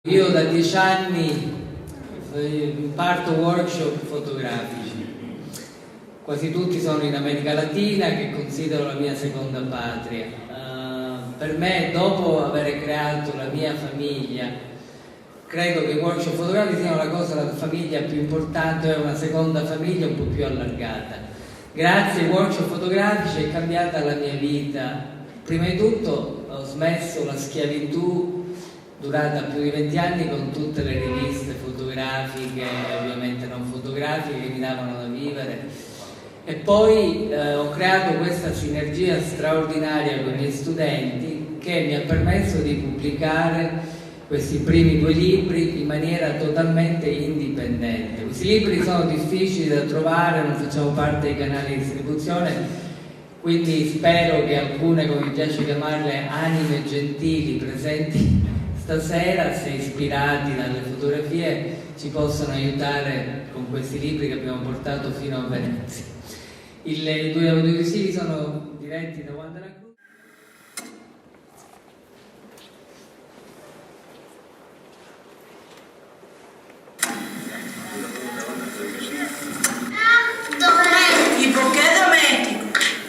Io da 10 anni imparto workshop fotografici, quasi tutti sono in America Latina, che considero la mia seconda patria. Per me, dopo aver creato la mia famiglia, credo che i workshop fotografici siano la famiglia più importante, è una seconda famiglia un po' più allargata. Grazie ai workshop fotografici è cambiata la mia vita. Prima di tutto ho smesso la schiavitù durata più di 20 anni con tutte le riviste fotografiche, ovviamente non fotografiche, che mi davano da vivere, e poi ho creato questa sinergia straordinaria con i miei studenti che mi ha permesso di pubblicare questi primi 2 libri in maniera totalmente indipendente. Questi libri sono difficili da trovare, non facciamo parte dei canali di distribuzione, quindi spero che alcune, come mi piace chiamarle, anime gentili presenti stasera, se ispirati dalle fotografie, ci possano aiutare con questi libri che abbiamo portato fino a Venezia. I 2 audiovisivi sono diretti da Wanda La Cruz. ¿Y por qué doméstico?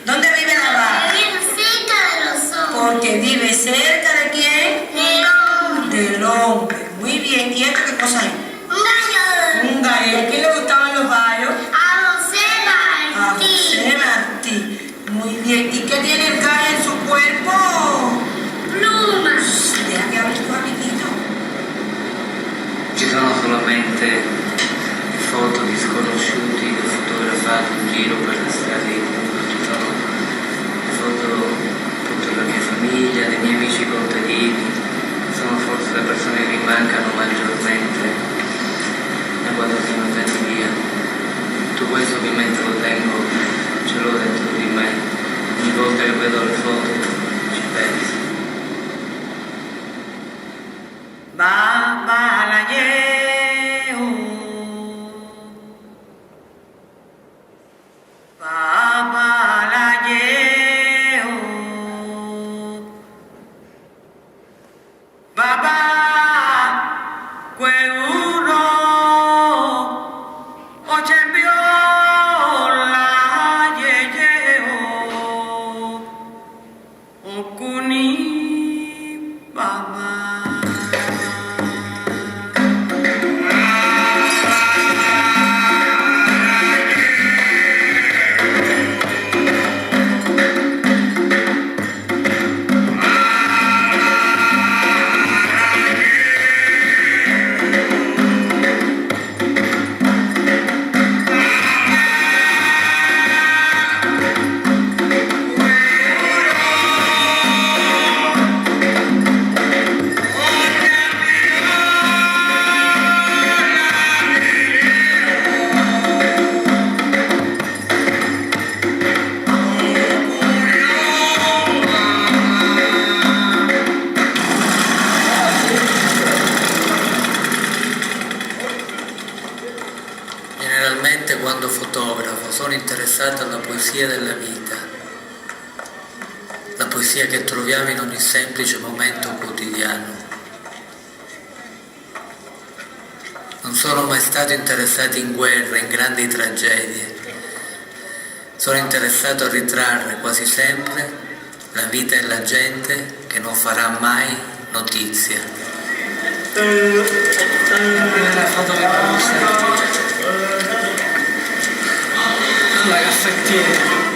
¿Dónde vive la vaca? Vive cerca de los hombres. Porque vive cerca de quién? Del hombre. Del hombre. Muy bien. ¿Y esto qué cosa es? Un gallo. Un gallo. ¿A quién le gustaban los gallos? A José A Martí. José Martí. Muy bien. ¿Y qué tiene el gallo en su cuerpo? Plumas. Deja que hable tu amiguito. Ci sono solamente foto di sconosciuti che ho fotografato in giro per le strade di Cuba, ci sono foto appunto della mia famiglia, dei miei amici contadini, sono forse le persone che mi mancano maggiormente da quando sono andati via. Tutto questo ovviamente lo tengo, ce l'ho dentro di me, ogni volta che vedo le foto ci penso. Generalmente quando fotografo sono interessato alla poesia della vita, la poesia che troviamo in ogni semplice momento quotidiano. Non sono mai stato interessato in guerre, in grandi tragedie. Sono interessato a ritrarre quasi sempre la vita e la gente che non farà mai notizia. La foto che la caffettiera.